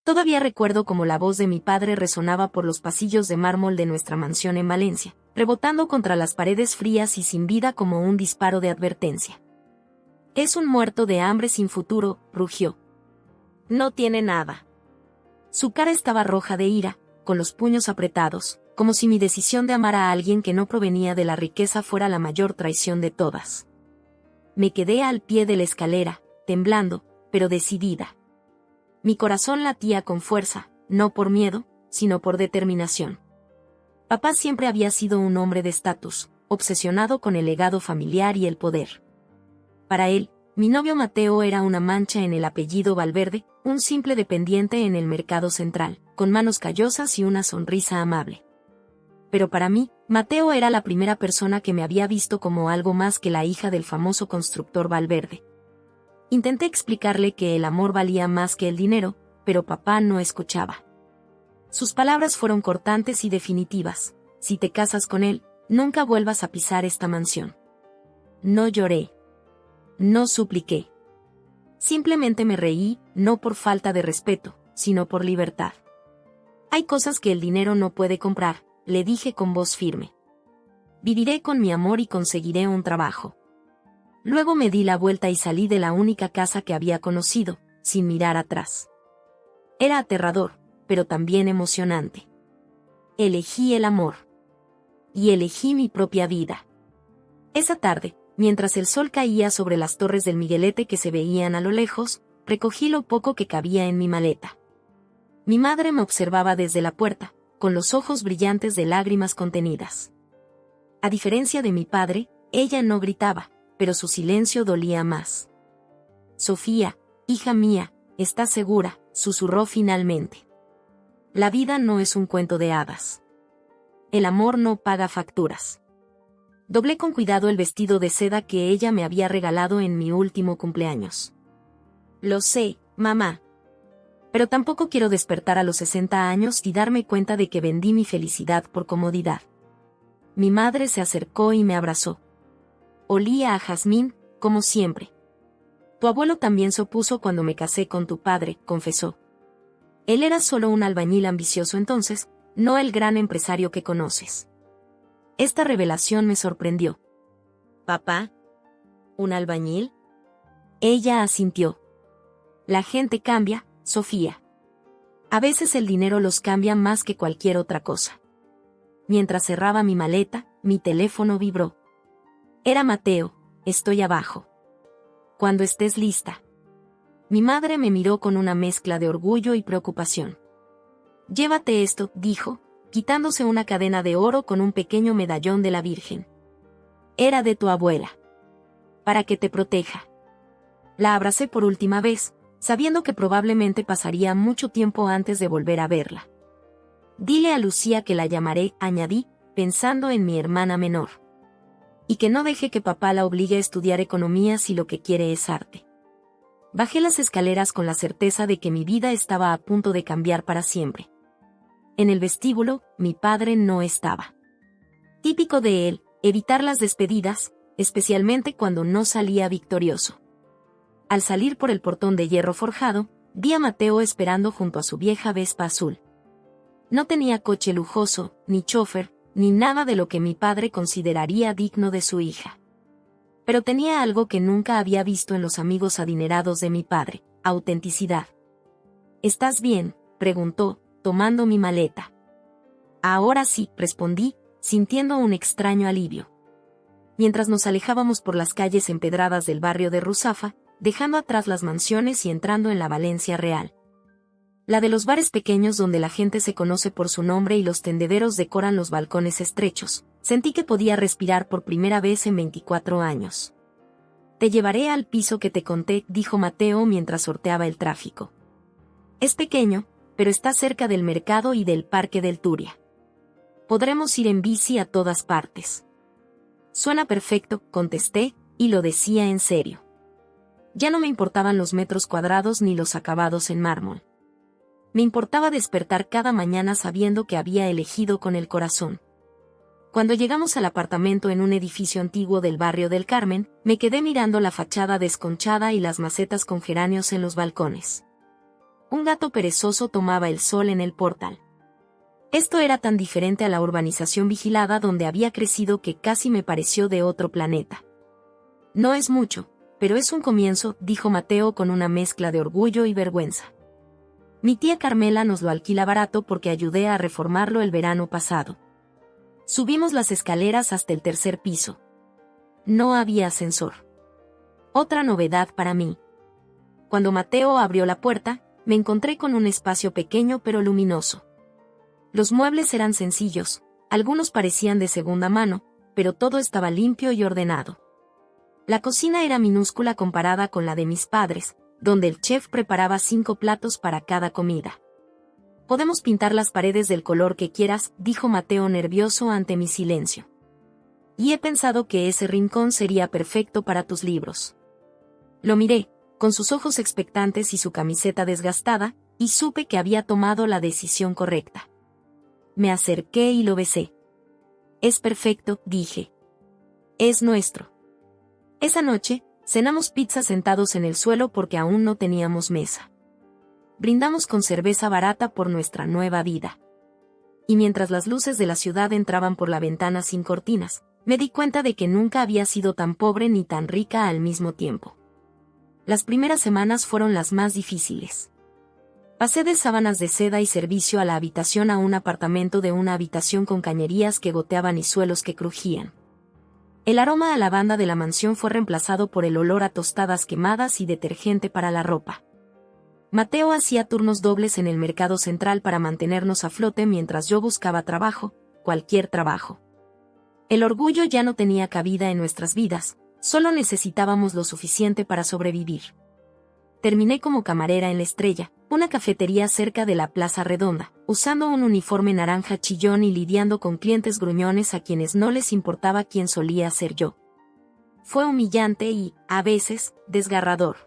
Todavía recuerdo cómo la voz de mi padre resonaba por los pasillos de mármol de nuestra mansión en Valencia, rebotando contra las paredes frías y sin vida como un disparo de advertencia. «Es un muerto de hambre sin futuro», rugió. «No tiene nada». Su cara estaba roja de ira, con los puños apretados, como si mi decisión de amar a alguien que no provenía de la riqueza fuera la mayor traición de todas. Me quedé al pie de la escalera, temblando, pero decidida. Mi corazón latía con fuerza, no por miedo, sino por determinación. Papá siempre había sido un hombre de estatus, obsesionado con el legado familiar y el poder. Para él, mi novio Mateo era una mancha en el apellido Valverde, un simple dependiente en el mercado central, con manos callosas y una sonrisa amable. Pero para mí, Mateo era la primera persona que me había visto como algo más que la hija del famoso constructor Valverde. Intenté explicarle que el amor valía más que el dinero, pero papá no escuchaba. Sus palabras fueron cortantes y definitivas: si te casas con él, nunca vuelvas a pisar esta mansión. No lloré. No supliqué. Simplemente me reí, no por falta de respeto, sino por libertad. Hay cosas que el dinero no puede comprar, le dije con voz firme. Viviré con mi amor y conseguiré un trabajo. Luego me di la vuelta y salí de la única casa que había conocido, sin mirar atrás. Era aterrador, pero también emocionante. Elegí el amor. Y elegí mi propia vida. Esa tarde, mientras el sol caía sobre las torres del Miguelete que se veían a lo lejos, recogí lo poco que cabía en mi maleta. Mi madre me observaba desde la puerta, con los ojos brillantes de lágrimas contenidas. A diferencia de mi padre, ella no gritaba, pero su silencio dolía más. «Sofía, hija mía, ¿estás segura?», susurró finalmente. «La vida no es un cuento de hadas. El amor no paga facturas». Doblé con cuidado el vestido de seda que ella me había regalado en mi último cumpleaños. «Lo sé, mamá. Pero tampoco quiero despertar a los 60 años y darme cuenta de que vendí mi felicidad por comodidad». Mi madre se acercó y me abrazó. Olía a jazmín, como siempre. «Tu abuelo también se opuso cuando me casé con tu padre», confesó. «Él era solo un albañil ambicioso entonces, no el gran empresario que conoces». Esta revelación me sorprendió. «¿Papá? ¿Un albañil?». Ella asintió. «La gente cambia, Sofía. A veces el dinero los cambia más que cualquier otra cosa». Mientras cerraba mi maleta, mi teléfono vibró. Era Mateo: «Estoy abajo. Cuando estés lista». Mi madre me miró con una mezcla de orgullo y preocupación. «Llévate esto», dijo, quitándose una cadena de oro con un pequeño medallón de la Virgen. «Era de tu abuela. Para que te proteja». La abracé por última vez, sabiendo que probablemente pasaría mucho tiempo antes de volver a verla. «Dile a Lucía que la llamaré», añadí, pensando en mi hermana menor. «Y que no deje que papá la obligue a estudiar economía si lo que quiere es arte». Bajé las escaleras con la certeza de que mi vida estaba a punto de cambiar para siempre. En el vestíbulo, mi padre no estaba. Típico de él, evitar las despedidas, especialmente cuando no salía victorioso. Al salir por el portón de hierro forjado, vi a Mateo esperando junto a su vieja Vespa azul. No tenía coche lujoso, ni chofer, ni nada de lo que mi padre consideraría digno de su hija. Pero tenía algo que nunca había visto en los amigos adinerados de mi padre: autenticidad. «¿Estás bien?», preguntó, tomando mi maleta. «Ahora sí», respondí, sintiendo un extraño alivio. Mientras nos alejábamos por las calles empedradas del barrio de Ruzafa, dejando atrás las mansiones y entrando en la Valencia real. La de los bares pequeños donde la gente se conoce por su nombre y los tendederos decoran los balcones estrechos, sentí que podía respirar por primera vez en 24 años. «Te llevaré al piso que te conté», dijo Mateo mientras sorteaba el tráfico. «Es pequeño, pero está cerca del mercado y del parque del Turia. Podremos ir en bici a todas partes». «Suena perfecto», contesté, y lo decía en serio. Ya no me importaban los metros cuadrados ni los acabados en mármol. Me importaba despertar cada mañana sabiendo que había elegido con el corazón. Cuando llegamos al apartamento en un edificio antiguo del barrio del Carmen, me quedé mirando la fachada desconchada y las macetas con geranios en los balcones. Un gato perezoso tomaba el sol en el portal. Esto era tan diferente a la urbanización vigilada donde había crecido que casi me pareció de otro planeta. No es mucho, pero es un comienzo, dijo Mateo con una mezcla de orgullo y vergüenza. Mi tía Carmela nos lo alquila barato porque ayudé a reformarlo el verano pasado. Subimos las escaleras hasta el tercer piso. No había ascensor. Otra novedad para mí. Cuando Mateo abrió la puerta, me encontré con un espacio pequeño pero luminoso. Los muebles eran sencillos, algunos parecían de segunda mano, pero todo estaba limpio y ordenado. La cocina era minúscula comparada con la de mis padres, donde el chef preparaba 5 platos para cada comida. Podemos pintar las paredes del color que quieras, dijo Mateo nervioso ante mi silencio. Y he pensado que ese rincón sería perfecto para tus libros. Lo miré, con sus ojos expectantes y su camiseta desgastada, y supe que había tomado la decisión correcta. Me acerqué y lo besé. Es perfecto, dije. Es nuestro. Esa noche, cenamos pizza sentados en el suelo porque aún no teníamos mesa. Brindamos con cerveza barata por nuestra nueva vida. Y mientras las luces de la ciudad entraban por la ventana sin cortinas, me di cuenta de que nunca había sido tan pobre ni tan rica al mismo tiempo. Las primeras semanas fueron las más difíciles. Pasé de sábanas de seda y servicio a la habitación a un apartamento de una habitación con cañerías que goteaban y suelos que crujían. El aroma a lavanda de la mansión fue reemplazado por el olor a tostadas quemadas y detergente para la ropa. Mateo hacía turnos dobles en el mercado central para mantenernos a flote mientras yo buscaba trabajo, cualquier trabajo. El orgullo ya no tenía cabida en nuestras vidas, solo necesitábamos lo suficiente para sobrevivir. Terminé como camarera en La Estrella, una cafetería cerca de la Plaza Redonda, usando un uniforme naranja chillón y lidiando con clientes gruñones a quienes no les importaba quién solía ser yo. Fue humillante y, a veces, desgarrador.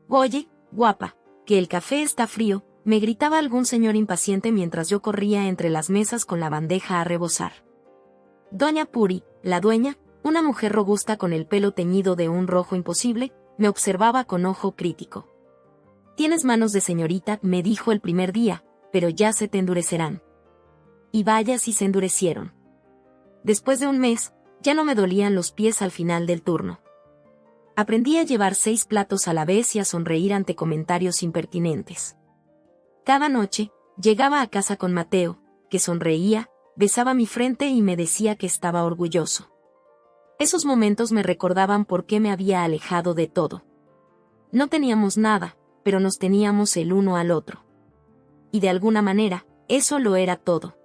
«Oye, guapa, que el café está frío», me gritaba algún señor impaciente mientras yo corría entre las mesas con la bandeja a rebosar. Doña Puri, la dueña, una mujer robusta con el pelo teñido de un rojo imposible, me observaba con ojo crítico. «Tienes manos de señorita», me dijo el primer día, «pero ya se te endurecerán». Y vaya si se endurecieron. Después de un mes, ya no me dolían los pies al final del turno. Aprendí a llevar 6 platos a la vez y a sonreír ante comentarios impertinentes. Cada noche, llegaba a casa con Mateo, que sonreía, besaba mi frente y me decía que estaba orgulloso. Esos momentos me recordaban por qué me había alejado de todo. No teníamos nada, pero nos teníamos el uno al otro. Y de alguna manera, eso lo era todo.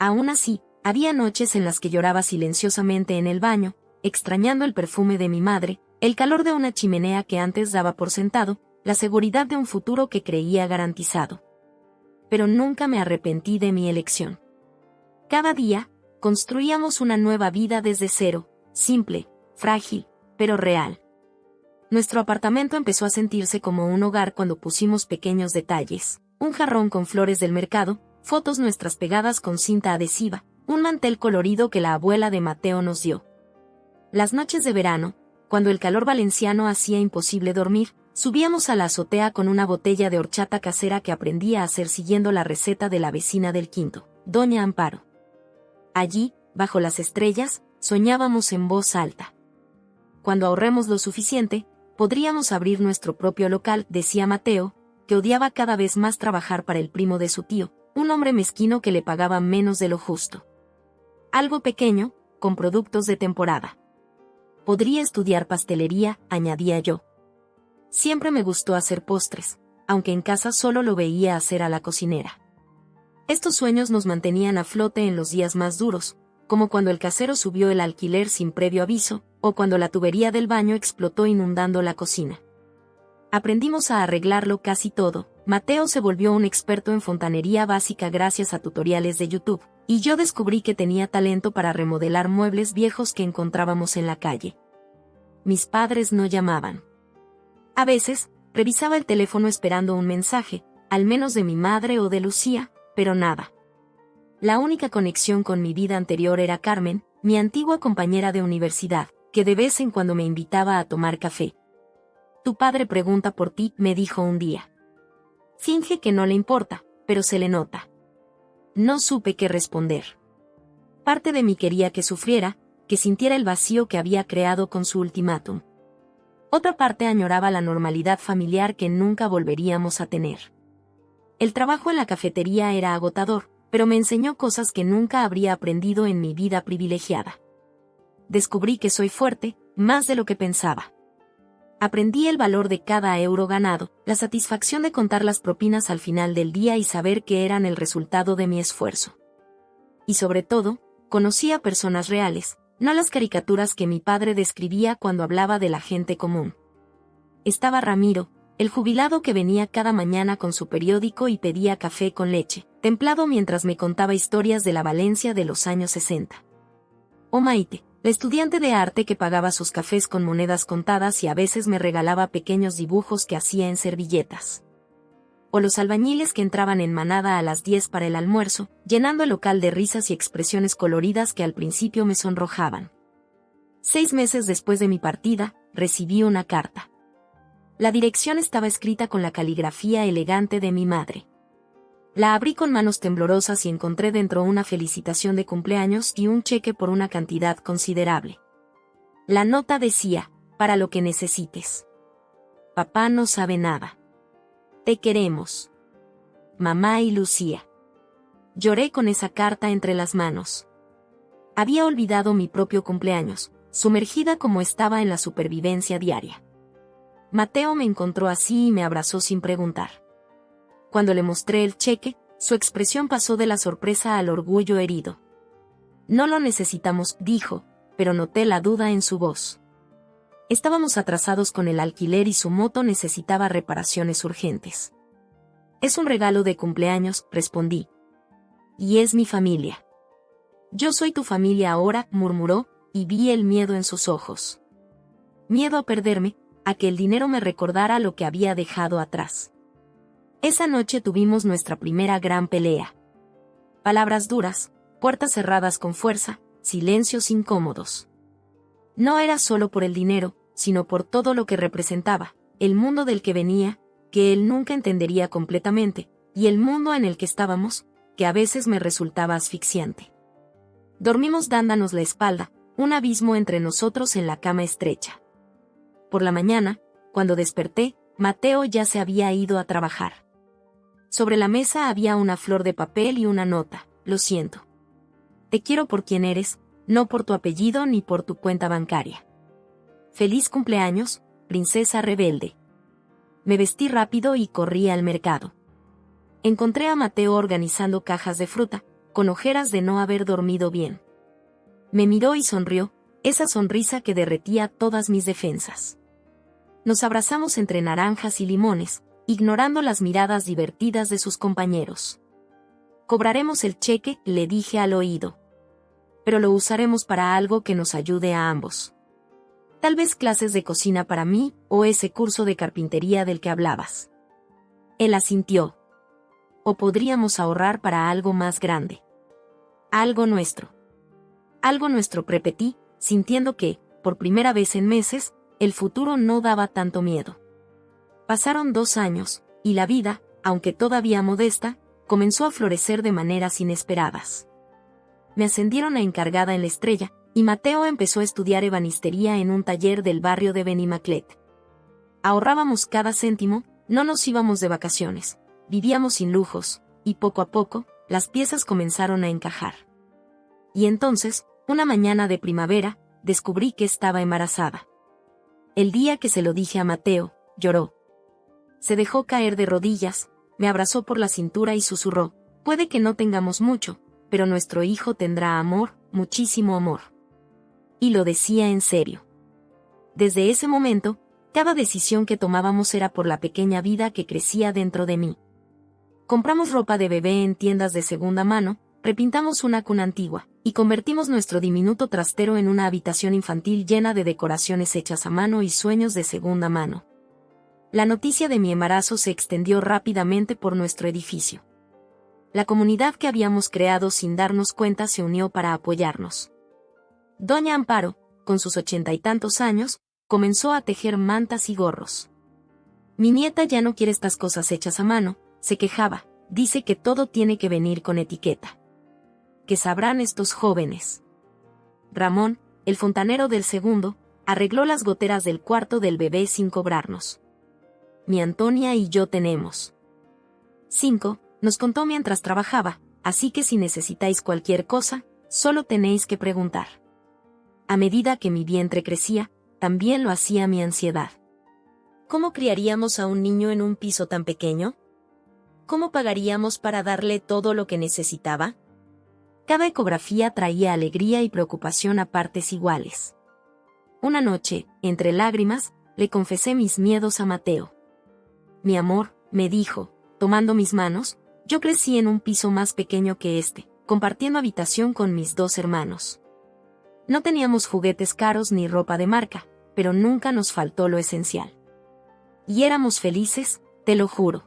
Aún así, había noches en las que lloraba silenciosamente en el baño, extrañando el perfume de mi madre, el calor de una chimenea que antes daba por sentado, la seguridad de un futuro que creía garantizado. Pero nunca me arrepentí de mi elección. Cada día, construíamos una nueva vida desde cero, simple, frágil, pero real. Nuestro apartamento empezó a sentirse como un hogar cuando pusimos pequeños detalles, un jarrón con flores del mercado, fotos nuestras pegadas con cinta adhesiva, un mantel colorido que la abuela de Mateo nos dio. Las noches de verano, cuando el calor valenciano hacía imposible dormir, subíamos a la azotea con una botella de horchata casera que aprendí a hacer siguiendo la receta de la vecina del quinto, doña Amparo. Allí, bajo las estrellas, soñábamos en voz alta. Cuando ahorremos lo suficiente, podríamos abrir nuestro propio local, decía Mateo, que odiaba cada vez más trabajar para el primo de su tío, un hombre mezquino que le pagaba menos de lo justo. Algo pequeño, con productos de temporada. Podría estudiar pastelería, añadía yo. Siempre me gustó hacer postres, aunque en casa solo lo veía hacer a la cocinera. Estos sueños nos mantenían a flote en los días más duros, como cuando el casero subió el alquiler sin previo aviso, o cuando la tubería del baño explotó inundando la cocina. Aprendimos a arreglarlo casi todo. Mateo se volvió un experto en fontanería básica gracias a tutoriales de YouTube, y yo descubrí que tenía talento para remodelar muebles viejos que encontrábamos en la calle. Mis padres no llamaban. A veces, revisaba el teléfono esperando un mensaje, al menos de mi madre o de Lucía, pero nada. La única conexión con mi vida anterior era Carmen, mi antigua compañera de universidad, que de vez en cuando me invitaba a tomar café. «Tu padre pregunta por ti», me dijo un día. Finge que no le importa, pero se le nota. No supe qué responder. Parte de mí quería que sufriera, que sintiera el vacío que había creado con su ultimátum. Otra parte añoraba la normalidad familiar que nunca volveríamos a tener. El trabajo en la cafetería era agotador, pero me enseñó cosas que nunca habría aprendido en mi vida privilegiada. Descubrí que soy fuerte, más de lo que pensaba. Aprendí el valor de cada euro ganado, la satisfacción de contar las propinas al final del día y saber que eran el resultado de mi esfuerzo. Y sobre todo, conocí a personas reales, no las caricaturas que mi padre describía cuando hablaba de la gente común. Estaba Ramiro, el jubilado que venía cada mañana con su periódico y pedía café con leche, templado mientras me contaba historias de la Valencia de los años 60. O Maite, la estudiante de arte que pagaba sus cafés con monedas contadas y a veces me regalaba pequeños dibujos que hacía en servilletas. O los albañiles que entraban en manada a las 10 para el almuerzo, llenando el local de risas y expresiones coloridas que al principio me sonrojaban. 6 meses después de mi partida, recibí una carta. La dirección estaba escrita con la caligrafía elegante de mi madre. La abrí con manos temblorosas y encontré dentro una felicitación de cumpleaños y un cheque por una cantidad considerable. La nota decía, para lo que necesites. Papá no sabe nada. Te queremos. Mamá y Lucía. Lloré con esa carta entre las manos. Había olvidado mi propio cumpleaños, sumergida como estaba en la supervivencia diaria. Mateo me encontró así y me abrazó sin preguntar. Cuando le mostré el cheque, su expresión pasó de la sorpresa al orgullo herido. No lo necesitamos, dijo, pero noté la duda en su voz. Estábamos atrasados con el alquiler y su moto necesitaba reparaciones urgentes. Es un regalo de cumpleaños, respondí. Y es mi familia. Yo soy tu familia ahora, murmuró, y vi el miedo en sus ojos. Miedo a perderme, a que el dinero me recordara lo que había dejado atrás. Esa noche tuvimos nuestra primera gran pelea. Palabras duras, puertas cerradas con fuerza, silencios incómodos. No era solo por el dinero, sino por todo lo que representaba, el mundo del que venía, que él nunca entendería completamente, y el mundo en el que estábamos, que a veces me resultaba asfixiante. Dormimos dándonos la espalda, un abismo entre nosotros en la cama estrecha. Por la mañana, cuando desperté, Mateo ya se había ido a trabajar. Sobre la mesa había una flor de papel y una nota, lo siento. Te quiero por quien eres, no por tu apellido ni por tu cuenta bancaria. Feliz cumpleaños, princesa rebelde. Me vestí rápido y corrí al mercado. Encontré a Mateo organizando cajas de fruta, con ojeras de no haber dormido bien. Me miró y sonrió, esa sonrisa que derretía todas mis defensas. Nos abrazamos entre naranjas y limones, ignorando las miradas divertidas de sus compañeros. Cobraremos el cheque, le dije al oído. Pero lo usaremos para algo que nos ayude a ambos. Tal vez clases de cocina para mí, o ese curso de carpintería del que hablabas. Él asintió. O podríamos ahorrar para algo más grande. Algo nuestro. Algo nuestro, repetí, sintiendo que, por primera vez en meses, el futuro no daba tanto miedo. Pasaron 2 años, y la vida, aunque todavía modesta, comenzó a florecer de maneras inesperadas. Me ascendieron a encargada en La Estrella, y Mateo empezó a estudiar ebanistería en un taller del barrio de Benimaclet. Ahorrábamos cada céntimo, no nos íbamos de vacaciones, vivíamos sin lujos, y poco a poco, las piezas comenzaron a encajar. Y entonces, una mañana de primavera, descubrí que estaba embarazada. El día que se lo dije a Mateo, lloró. Se dejó caer de rodillas, me abrazó por la cintura y susurró, puede que no tengamos mucho, pero nuestro hijo tendrá amor, muchísimo amor. Y lo decía en serio. Desde ese momento, cada decisión que tomábamos era por la pequeña vida que crecía dentro de mí. Compramos ropa de bebé en tiendas de segunda mano, repintamos una cuna antigua, y convertimos nuestro diminuto trastero en una habitación infantil llena de decoraciones hechas a mano y sueños de segunda mano. La noticia de mi embarazo se extendió rápidamente por nuestro edificio. La comunidad que habíamos creado sin darnos cuenta se unió para apoyarnos. Doña Amparo, con sus 80 y tantos años, comenzó a tejer mantas y gorros. Mi nieta ya no quiere estas cosas hechas a mano, Se quejaba, dice que todo tiene que venir con etiqueta. ¿Qué sabrán estos jóvenes? Ramón, el fontanero del segundo, arregló las goteras del cuarto del bebé sin cobrarnos. Mi Antonia y yo tenemos 5, nos contó mientras trabajaba, así que si necesitáis cualquier cosa, solo tenéis que preguntar. A medida que mi vientre crecía, también lo hacía mi ansiedad. ¿Cómo criaríamos a un niño en un piso tan pequeño? ¿Cómo pagaríamos para darle todo lo que necesitaba? Cada ecografía traía alegría y preocupación a partes iguales. Una noche, entre lágrimas, le confesé mis miedos a Mateo. Mi amor, me dijo, tomando mis manos, yo crecí en un piso más pequeño que este, compartiendo habitación con mis 2 hermanos. No teníamos juguetes caros ni ropa de marca, pero nunca nos faltó lo esencial. Y éramos felices, te lo juro.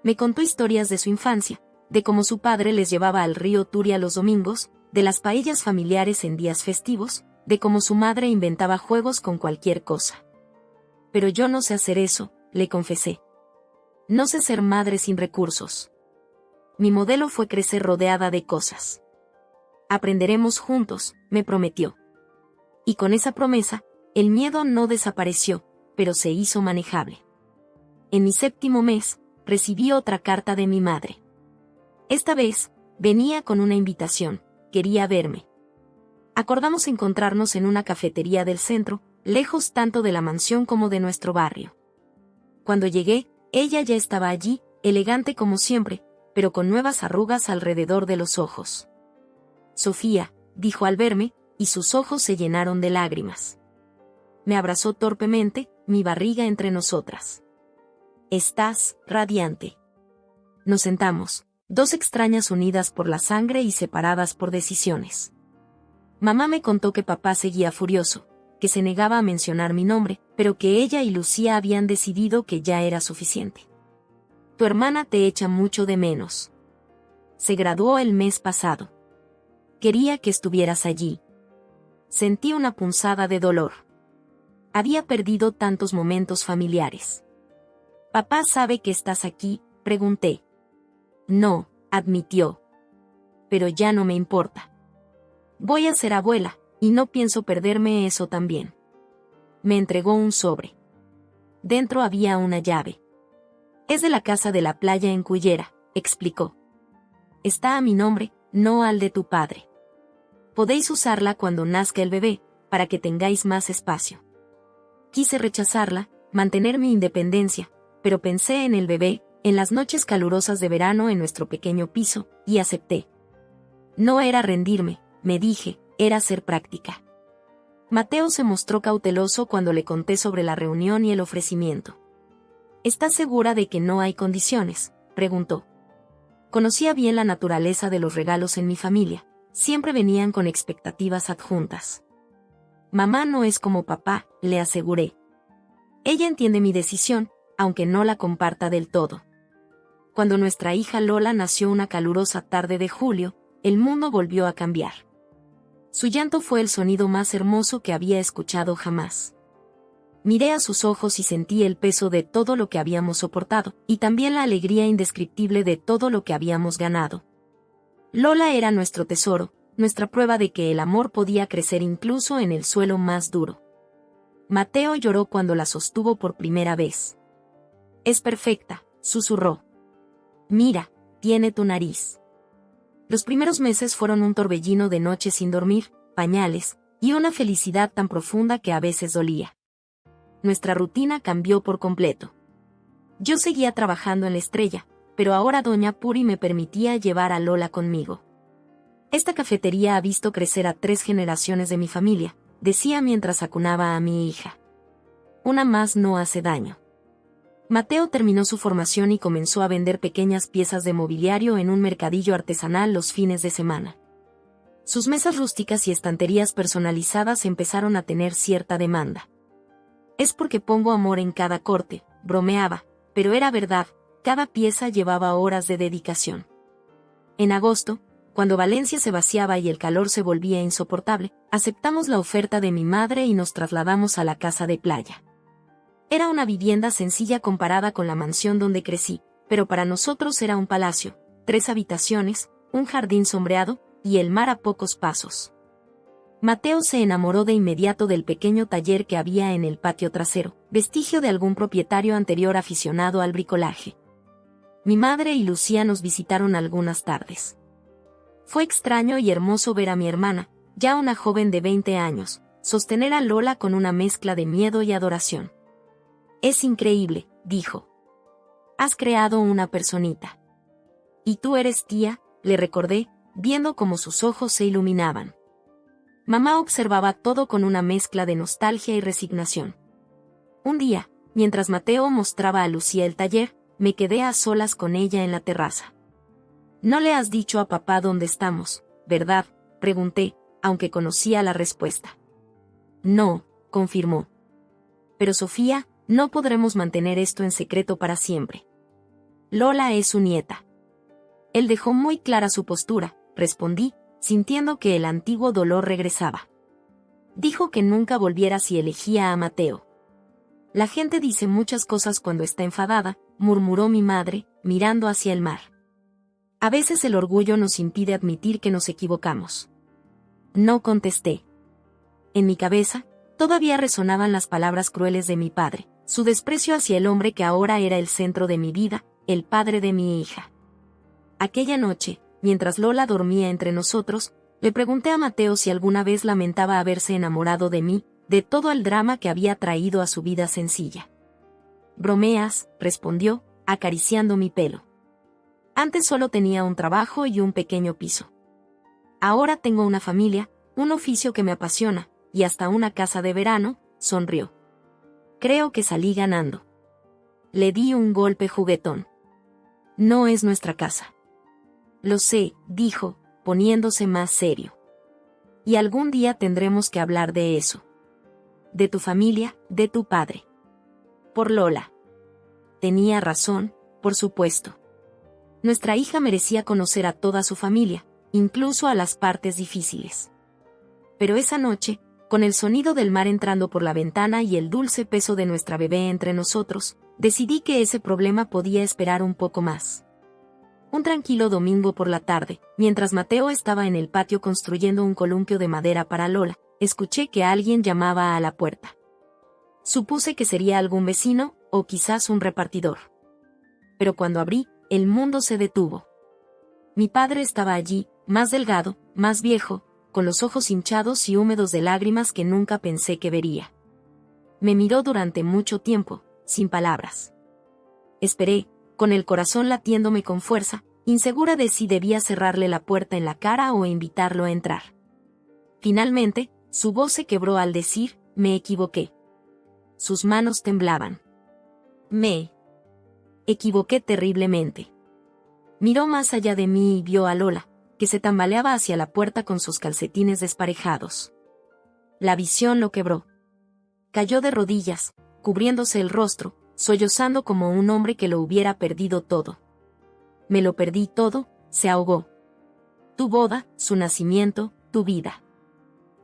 Me contó historias de su infancia, de cómo su padre les llevaba al río Turia los domingos, de las paellas familiares en días festivos, de cómo su madre inventaba juegos con cualquier cosa. Pero yo no sé hacer eso, le confesé. No sé ser madre sin recursos. Mi modelo fue crecer rodeada de cosas. Aprenderemos juntos, me prometió. Y con esa promesa, el miedo no desapareció, pero se hizo manejable. En mi 7º mes, recibí otra carta de mi madre. Esta vez, venía con una invitación, quería verme. Acordamos encontrarnos en una cafetería del centro, lejos tanto de la mansión como de nuestro barrio. Cuando llegué, ella ya estaba allí, elegante como siempre, pero con nuevas arrugas alrededor de los ojos. Sofía, dijo al verme, y sus ojos se llenaron de lágrimas. Me abrazó torpemente, mi barriga entre nosotras. Estás radiante. Nos sentamos, 2 extrañas unidas por la sangre y separadas por decisiones. Mamá me contó que papá seguía furioso, que se negaba a mencionar mi nombre, pero que ella y Lucía habían decidido que ya era suficiente. Tu hermana te echa mucho de menos. Se graduó el mes pasado. Quería que estuvieras allí. Sentí una punzada de dolor. Había perdido tantos momentos familiares. ¿Papá sabe que estás aquí?, pregunté. No, admitió. Pero ya no me importa. Voy a ser abuela, y no pienso perderme eso también. Me entregó un sobre. Dentro había una llave. Es de la casa de la playa en Cullera, explicó. Está a mi nombre, no al de tu padre. Podéis usarla cuando nazca el bebé, para que tengáis más espacio. Quise rechazarla, mantener mi independencia, pero pensé en el bebé, en las noches calurosas de verano en nuestro pequeño piso, y acepté. No era rendirme, me dije, era ser práctica. Mateo se mostró cauteloso cuando le conté sobre la reunión y el ofrecimiento. ¿Estás segura de que no hay condiciones?, preguntó. Conocía bien la naturaleza de los regalos en mi familia, siempre venían con expectativas adjuntas. Mamá no es como papá, le aseguré. Ella entiende mi decisión, aunque no la comparta del todo. Cuando nuestra hija Lola nació una calurosa tarde de julio, el mundo volvió a cambiar. Su llanto fue el sonido más hermoso que había escuchado jamás. Miré a sus ojos y sentí el peso de todo lo que habíamos soportado, y también la alegría indescriptible de todo lo que habíamos ganado. Lola era nuestro tesoro, nuestra prueba de que el amor podía crecer incluso en el suelo más duro. Mateo lloró cuando la sostuvo por primera vez. Es perfecta, susurró. Mira, tiene tu nariz. Los primeros meses fueron un torbellino de noches sin dormir, pañales, y una felicidad tan profunda que a veces dolía. Nuestra rutina cambió por completo. Yo seguía trabajando en La Estrella, pero ahora doña Puri me permitía llevar a Lola conmigo. Esta cafetería ha visto crecer a 3 generaciones de mi familia, decía mientras acunaba a mi hija. Una más no hace daño. Mateo terminó su formación y comenzó a vender pequeñas piezas de mobiliario en un mercadillo artesanal los fines de semana. Sus mesas rústicas y estanterías personalizadas empezaron a tener cierta demanda. Es porque pongo amor en cada corte, bromeaba, pero era verdad, cada pieza llevaba horas de dedicación. En agosto, cuando Valencia se vaciaba y el calor se volvía insoportable, aceptamos la oferta de mi madre y nos trasladamos a la casa de playa. Era una vivienda sencilla comparada con la mansión donde crecí, pero para nosotros era un palacio, 3 habitaciones, un jardín sombreado, y el mar a pocos pasos. Mateo se enamoró de inmediato del pequeño taller que había en el patio trasero, vestigio de algún propietario anterior aficionado al bricolaje. Mi madre y Lucía nos visitaron algunas tardes. Fue extraño y hermoso ver a mi hermana, ya una joven de 20 años, sostener a Lola con una mezcla de miedo y adoración. «Es increíble», dijo. «Has creado una personita». «¿Y tú eres tía?», le recordé, viendo cómo sus ojos se iluminaban. Mamá observaba todo con una mezcla de nostalgia y resignación. Un día, mientras Mateo mostraba a Lucía el taller, me quedé a solas con ella en la terraza. «No le has dicho a papá dónde estamos, ¿verdad?», pregunté, aunque conocía la respuesta. «No», confirmó. «Pero Sofía, no podremos mantener esto en secreto para siempre. Lola es su nieta». Él dejó muy clara su postura, respondí, sintiendo que el antiguo dolor regresaba. Dijo que nunca volviera si elegía a Mateo. «La gente dice muchas cosas cuando está enfadada», murmuró mi madre, mirando hacia el mar. «A veces el orgullo nos impide admitir que nos equivocamos». No contesté. En mi cabeza, todavía resonaban las palabras crueles de mi padre, su desprecio hacia el hombre que ahora era el centro de mi vida, el padre de mi hija. Aquella noche, mientras Lola dormía entre nosotros, le pregunté a Mateo si alguna vez lamentaba haberse enamorado de mí, de todo el drama que había traído a su vida sencilla. «Bromeas», respondió, acariciando mi pelo. «Antes solo tenía un trabajo y un pequeño piso. Ahora tengo una familia, un oficio que me apasiona, y hasta una casa de verano», sonrió. «Creo que salí ganando». Le di un golpe juguetón. «No es nuestra casa». «Lo sé», dijo, poniéndose más serio. «Y algún día tendremos que hablar de eso. De tu familia, de tu padre». Por Lola. Tenía razón, por supuesto. Nuestra hija merecía conocer a toda su familia, incluso a las partes difíciles. Pero esa noche, con el sonido del mar entrando por la ventana y el dulce peso de nuestra bebé entre nosotros, decidí que ese problema podía esperar un poco más. Un tranquilo domingo por la tarde, mientras Mateo estaba en el patio construyendo un columpio de madera para Lola, escuché que alguien llamaba a la puerta. Supuse que sería algún vecino, o quizás un repartidor. Pero cuando abrí, el mundo se detuvo. Mi padre estaba allí, más delgado, más viejo, con los ojos hinchados y húmedos de lágrimas que nunca pensé que vería. Me miró durante mucho tiempo, sin palabras. Esperé, con el corazón latiéndome con fuerza, insegura de si debía cerrarle la puerta en la cara o invitarlo a entrar. Finalmente, su voz se quebró al decir, «Me equivoqué». Sus manos temblaban. Me equivoqué terriblemente. Miró más allá de mí y vio a Lola, que se tambaleaba hacia la puerta con sus calcetines desparejados. La visión lo quebró. Cayó de rodillas, cubriéndose el rostro, sollozando como un hombre que lo hubiera perdido todo. «Me lo perdí todo», se ahogó. «Tu boda, su nacimiento, tu vida.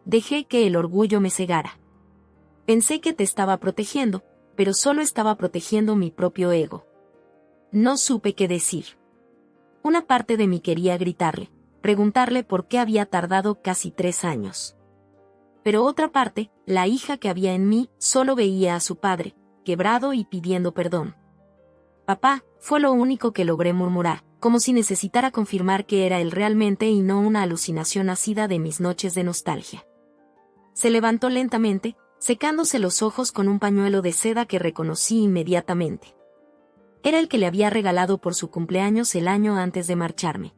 Dejé que el orgullo me cegara. Pensé que te estaba protegiendo, pero solo estaba protegiendo mi propio ego». No supe qué decir. Una parte de mí quería gritarle, preguntarle por qué había tardado casi 3 años. Pero otra parte, la hija que había en mí, solo veía a su padre, quebrado y pidiendo perdón. «Papá», fue lo único que logré murmurar, como si necesitara confirmar que era él realmente y no una alucinación nacida de mis noches de nostalgia. Se levantó lentamente, secándose los ojos con un pañuelo de seda que reconocí inmediatamente. Era el que le había regalado por su cumpleaños el año antes de marcharme.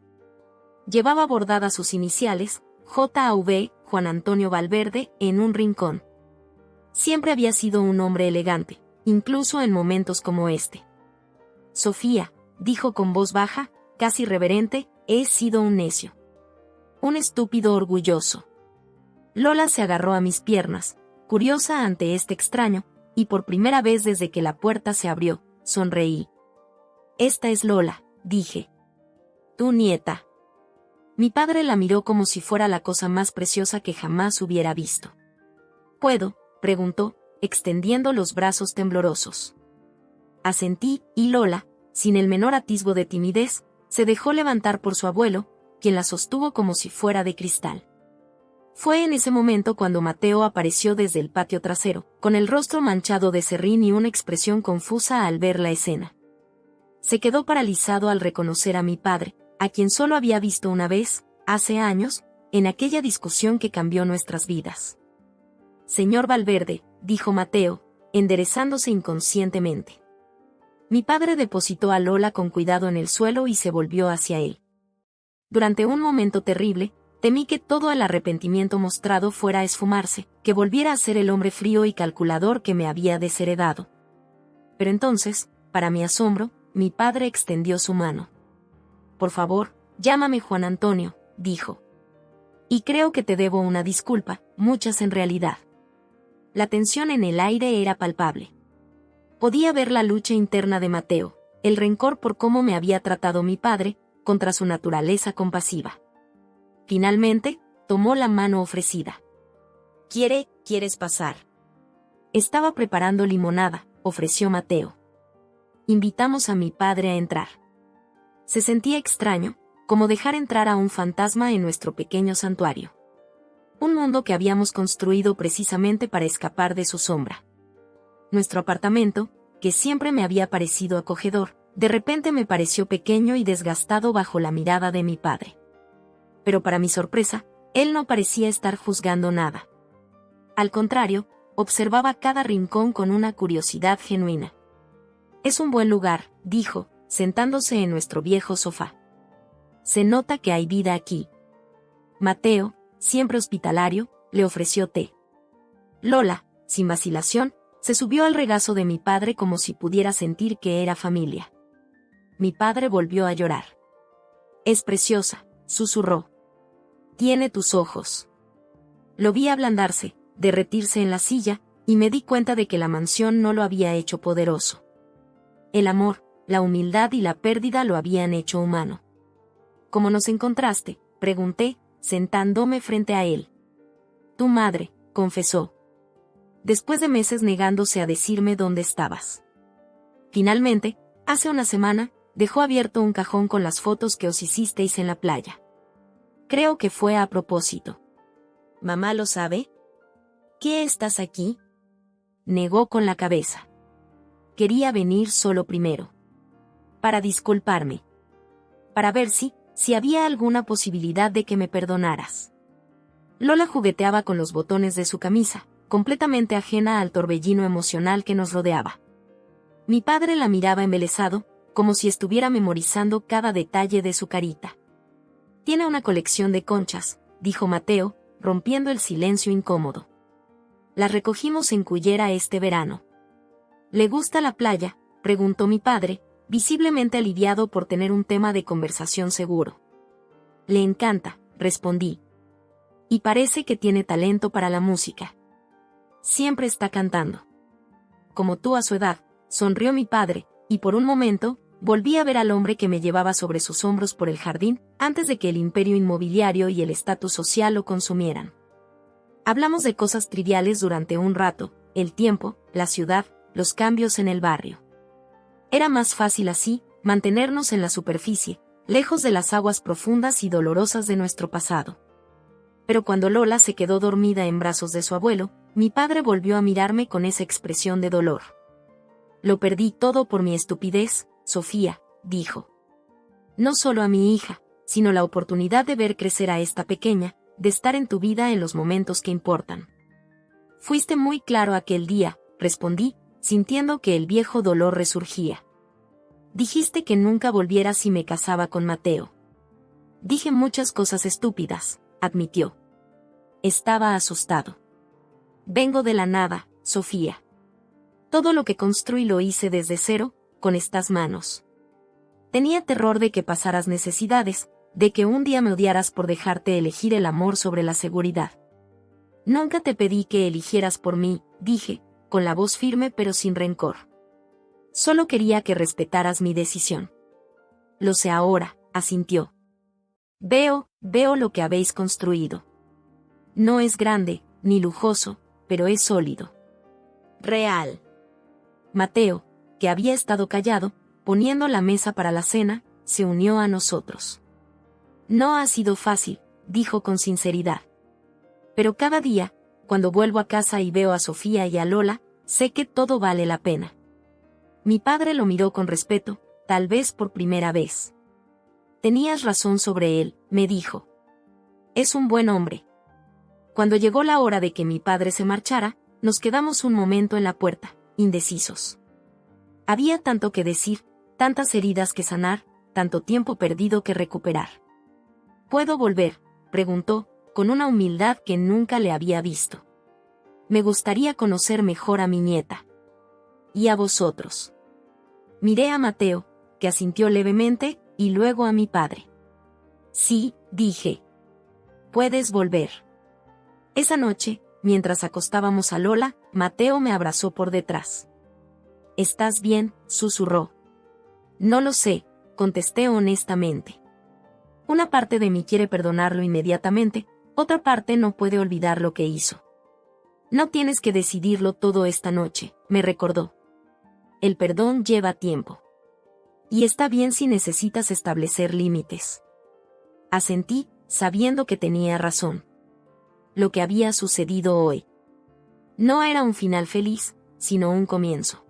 Llevaba bordadas sus iniciales, J.A.V., Juan Antonio Valverde, en un rincón. Siempre había sido un hombre elegante, incluso en momentos como este. «Sofía», dijo con voz baja, casi reverente, «he sido un necio. Un estúpido orgulloso». Lola se agarró a mis piernas, curiosa ante este extraño, y por primera vez desde que la puerta se abrió, sonreí. «Esta es Lola», dije. «Tu nieta». Mi padre la miró como si fuera la cosa más preciosa que jamás hubiera visto. «¿Puedo?», preguntó, extendiendo los brazos temblorosos. Asentí, y Lola, sin el menor atisbo de timidez, se dejó levantar por su abuelo, quien la sostuvo como si fuera de cristal. Fue en ese momento cuando Mateo apareció desde el patio trasero, con el rostro manchado de serrín y una expresión confusa al ver la escena. Se quedó paralizado al reconocer a mi padre, a quien solo había visto una vez, hace años, en aquella discusión que cambió nuestras vidas. «Señor Valverde», dijo Mateo, enderezándose inconscientemente. Mi padre depositó a Lola con cuidado en el suelo y se volvió hacia él. Durante un momento terrible, temí que todo el arrepentimiento mostrado fuera a esfumarse, que volviera a ser el hombre frío y calculador que me había desheredado. Pero entonces, para mi asombro, mi padre extendió su mano. «Por favor, llámame Juan Antonio», dijo. «Y creo que te debo una disculpa, muchas en realidad». La tensión en el aire era palpable. Podía ver la lucha interna de Mateo, el rencor por cómo me había tratado mi padre, contra su naturaleza compasiva. Finalmente, tomó la mano ofrecida. ¿Quieres pasar? Estaba preparando limonada, ofreció Mateo. Invitamos a mi padre a entrar. Se sentía extraño, como dejar entrar a un fantasma en nuestro pequeño santuario. Un mundo que habíamos construido precisamente para escapar de su sombra. Nuestro apartamento, que siempre me había parecido acogedor, de repente me pareció pequeño y desgastado bajo la mirada de mi padre. Pero para mi sorpresa, él no parecía estar juzgando nada. Al contrario, observaba cada rincón con una curiosidad genuina. «Es un buen lugar», dijo, sentándose en nuestro viejo sofá. «Se nota que hay vida aquí». Mateo, siempre hospitalario, le ofreció té. Lola, sin vacilación, se subió al regazo de mi padre como si pudiera sentir que era familia. Mi padre volvió a llorar. «Es preciosa», susurró. «Tiene tus ojos». Lo vi ablandarse, derretirse en la silla, y me di cuenta de que la mansión no lo había hecho poderoso. El amor, la humildad y la pérdida lo habían hecho humano. «¿Cómo nos encontraste?», pregunté, sentándome frente a él. «Tu madre», confesó. Después de meses negándose a decirme dónde estabas. Finalmente, hace una semana, dejó abierto un cajón con las fotos que os hicisteis en la playa. Creo que fue a propósito. «¿Mamá lo sabe? ¿Qué estás aquí?», negó con la cabeza. «Quería venir solo primero. Para disculparme. Para ver si había alguna posibilidad de que me perdonaras». Lola jugueteaba con los botones de su camisa, completamente ajena al torbellino emocional que nos rodeaba. Mi padre la miraba embelesado, como si estuviera memorizando cada detalle de su carita. «Tiene una colección de conchas», dijo Mateo, rompiendo el silencio incómodo. «Las recogimos en Cullera este verano». «¿Le gusta la playa?», preguntó mi padre, visiblemente aliviado por tener un tema de conversación seguro. «Le encanta», respondí. «Y parece que tiene talento para la música. Siempre está cantando». «Como tú a su edad», sonrió mi padre, y por un momento, volví a ver al hombre que me llevaba sobre sus hombros por el jardín, antes de que el imperio inmobiliario y el estatus social lo consumieran. Hablamos de cosas triviales durante un rato, el tiempo, la ciudad, los cambios en el barrio. Era más fácil así, mantenernos en la superficie, lejos de las aguas profundas y dolorosas de nuestro pasado. Pero cuando Lola se quedó dormida en brazos de su abuelo, mi padre volvió a mirarme con esa expresión de dolor. «Lo perdí todo por mi estupidez, Sofía», dijo. «No solo a mi hija, sino la oportunidad de ver crecer a esta pequeña, de estar en tu vida en los momentos que importan». «Fuiste muy claro aquel día», respondí, sintiendo que el viejo dolor resurgía. «Dijiste que nunca volvieras si me casaba con Mateo». «Dije muchas cosas estúpidas», admitió. Estaba asustado. «Vengo de la nada, Sofía. Todo lo que construí lo hice desde cero, con estas manos. Tenía terror de que pasaras necesidades, de que un día me odiaras por dejarte elegir el amor sobre la seguridad. Nunca te pedí que eligieras por mí», dije, con la voz firme pero sin rencor. «Solo quería que respetaras mi decisión». «Lo sé ahora», asintió. Veo lo que habéis construido. No es grande, ni lujoso, pero es sólido. Real». Mateo, que había estado callado, poniendo la mesa para la cena, se unió a nosotros. No ha sido fácil, dijo con sinceridad. Pero cada día, cuando vuelvo a casa y veo a Sofía y a Lola, sé que todo vale la pena. Mi padre lo miró con respeto, tal vez por primera vez. Tenías razón sobre él, me dijo. Es un buen hombre. Cuando llegó la hora de que mi padre se marchara, nos quedamos un momento en la puerta, indecisos. Había tanto que decir, tantas heridas que sanar, tanto tiempo perdido que recuperar. ¿Puedo volver?, preguntó, con una humildad que nunca le había visto. Me gustaría conocer mejor a mi nieta. ¿Y a vosotros? Miré a Mateo, que asintió levemente, y luego a mi padre. Sí, dije. Puedes volver. Esa noche, mientras acostábamos a Lola, Mateo me abrazó por detrás. ¿Estás bien?, susurró. No lo sé, contesté honestamente. Una parte de mí quiere perdonarlo inmediatamente, otra parte no puede olvidar lo que hizo. No tienes que decidirlo todo esta noche, me recordó. El perdón lleva tiempo. Y está bien si necesitas establecer límites. Asentí, sabiendo que tenía razón. Lo que había sucedido hoy no era un final feliz, sino un comienzo.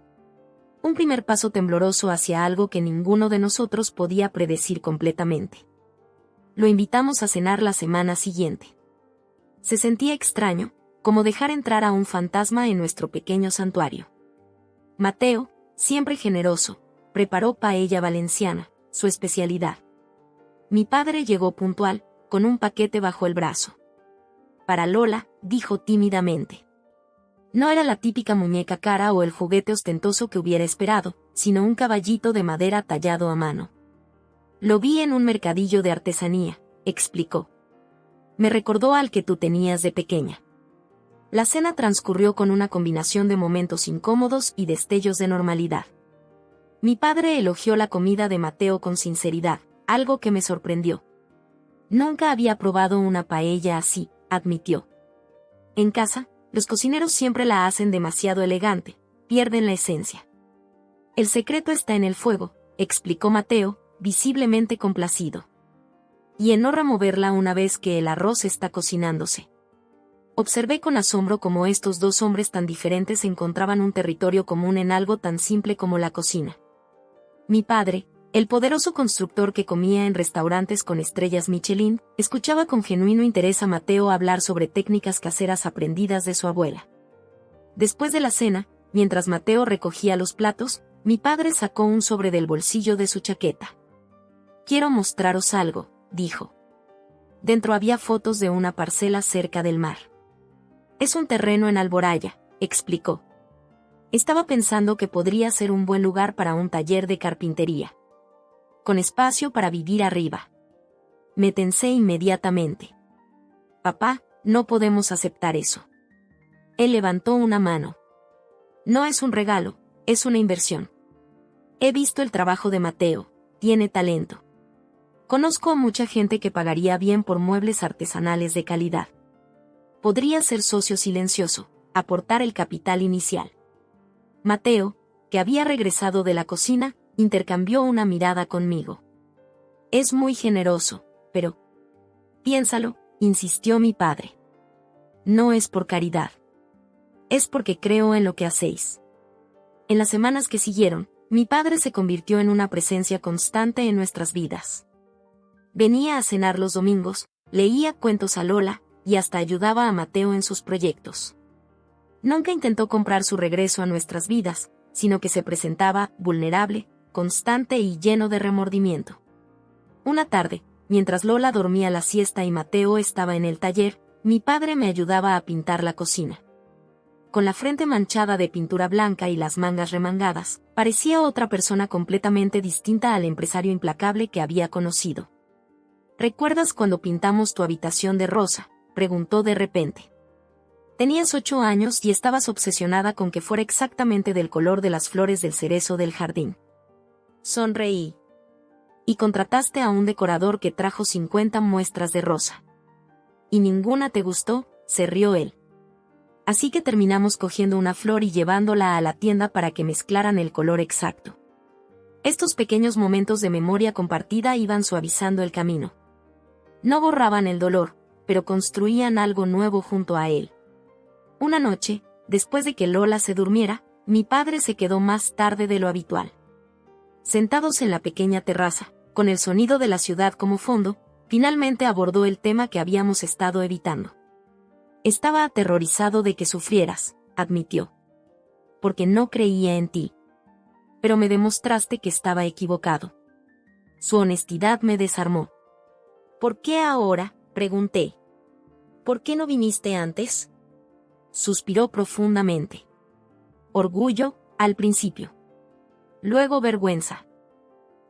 Un primer paso tembloroso hacia algo que ninguno de nosotros podía predecir completamente. Lo invitamos a cenar la semana siguiente. Se sentía extraño, como dejar entrar a un fantasma en nuestro pequeño santuario. Mateo, siempre generoso, preparó paella valenciana, su especialidad. Mi padre llegó puntual, con un paquete bajo el brazo. Para Lola, dijo tímidamente. No era la típica muñeca cara o el juguete ostentoso que hubiera esperado, sino un caballito de madera tallado a mano. Lo vi en un mercadillo de artesanía, explicó. Me recordó al que tú tenías de pequeña. La cena transcurrió con una combinación de momentos incómodos y destellos de normalidad. Mi padre elogió la comida de Mateo con sinceridad, algo que me sorprendió. Nunca había probado una paella así, admitió. En casa, los cocineros siempre la hacen demasiado elegante, pierden la esencia. El secreto está en el fuego, explicó Mateo, visiblemente complacido. Y en no removerla una vez que el arroz está cocinándose. Observé con asombro cómo estos dos hombres tan diferentes encontraban un territorio común en algo tan simple como la cocina. Mi padre, el poderoso constructor que comía en restaurantes con estrellas Michelin, escuchaba con genuino interés a Mateo hablar sobre técnicas caseras aprendidas de su abuela. Después de la cena, mientras Mateo recogía los platos, mi padre sacó un sobre del bolsillo de su chaqueta. Quiero mostraros algo, dijo. Dentro había fotos de una parcela cerca del mar. Es un terreno en Alboraya, explicó. Estaba pensando que podría ser un buen lugar para un taller de carpintería. Con espacio para vivir arriba. Me tensé inmediatamente. Papá, no podemos aceptar eso. Él levantó una mano. No es un regalo, es una inversión. He visto el trabajo de Mateo, tiene talento. Conozco a mucha gente que pagaría bien por muebles artesanales de calidad. Podría ser socio silencioso, aportar el capital inicial. Mateo, que había regresado de la cocina, intercambió una mirada conmigo. Es muy generoso, pero... Piénsalo, insistió mi padre. No es por caridad. Es porque creo en lo que hacéis. En las semanas que siguieron, mi padre se convirtió en una presencia constante en nuestras vidas. Venía a cenar los domingos, leía cuentos a Lola, y hasta ayudaba a Mateo en sus proyectos. Nunca intentó comprar su regreso a nuestras vidas, sino que se presentaba, vulnerable, constante y lleno de remordimiento. Una tarde, mientras Lola dormía la siesta y Mateo estaba en el taller, mi padre me ayudaba a pintar la cocina. Con la frente manchada de pintura blanca y las mangas remangadas, parecía otra persona completamente distinta al empresario implacable que había conocido. ¿Recuerdas cuando pintamos tu habitación de rosa?, preguntó de repente. Tenías 8 años y estabas obsesionada con que fuera exactamente del color de las flores del cerezo del jardín. Sonreí. Y contrataste a un decorador que trajo 50 muestras de rosa. ¿Y ninguna te gustó?, se rió él. Así que terminamos cogiendo una flor y llevándola a la tienda para que mezclaran el color exacto. Estos pequeños momentos de memoria compartida iban suavizando el camino. No borraban el dolor, pero construían algo nuevo junto a él. Una noche, después de que Lola se durmiera, mi padre se quedó más tarde de lo habitual. Sentados en la pequeña terraza, con el sonido de la ciudad como fondo, finalmente abordó el tema que habíamos estado evitando. Estaba aterrorizado de que sufrieras, admitió. Porque no creía en ti. Pero me demostraste que estaba equivocado. Su honestidad me desarmó. ¿Por qué ahora?, pregunté. ¿Por qué no viniste antes? Suspiró profundamente. Orgullo, al principio. Luego vergüenza.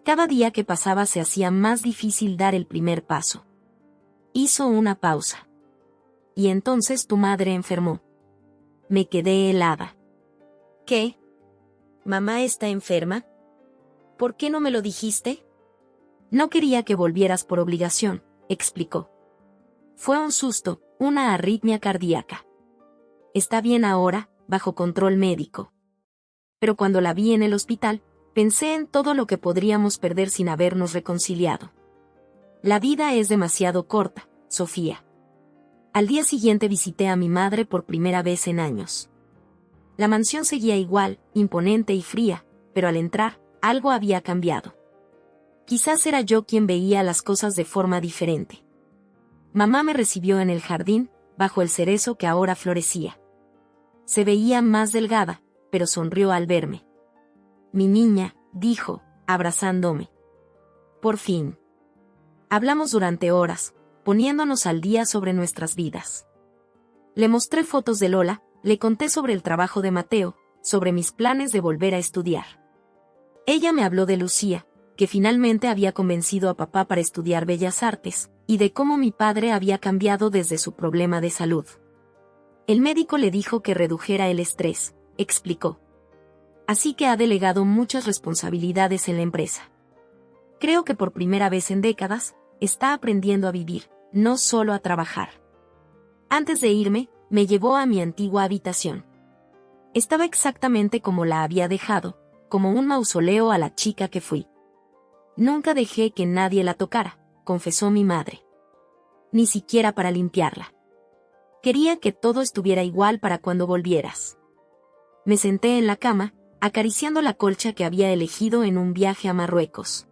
Cada día que pasaba se hacía más difícil dar el primer paso. Hizo una pausa. Y entonces tu madre enfermó. Me quedé helada. ¿Qué? ¿Mamá está enferma? ¿Por qué no me lo dijiste? No quería que volvieras por obligación, explicó. Fue un susto, una arritmia cardíaca. Está bien ahora, bajo control médico. Pero cuando la vi en el hospital, pensé en todo lo que podríamos perder sin habernos reconciliado. La vida es demasiado corta, Sofía. Al día siguiente visité a mi madre por primera vez en años. La mansión seguía igual, imponente y fría, pero al entrar, algo había cambiado. Quizás era yo quien veía las cosas de forma diferente. Mamá me recibió en el jardín, bajo el cerezo que ahora florecía. Se veía más delgada, pero sonrió al verme. Mi niña, dijo, abrazándome. Por fin. Hablamos durante horas, poniéndonos al día sobre nuestras vidas. Le mostré fotos de Lola, le conté sobre el trabajo de Mateo, sobre mis planes de volver a estudiar. Ella me habló de Lucía, que finalmente había convencido a papá para estudiar Bellas Artes, y de cómo mi padre había cambiado desde su problema de salud. El médico le dijo que redujera el estrés, explicó. Así que ha delegado muchas responsabilidades en la empresa. Creo que por primera vez en décadas, está aprendiendo a vivir, no solo a trabajar. Antes de irme, me llevó a mi antigua habitación. Estaba exactamente como la había dejado, como un mausoleo a la chica que fui. Nunca dejé que nadie la tocara, confesó mi madre. Ni siquiera para limpiarla. Quería que todo estuviera igual para cuando volvieras. Me senté en la cama, acariciando la colcha que había elegido en un viaje a Marruecos.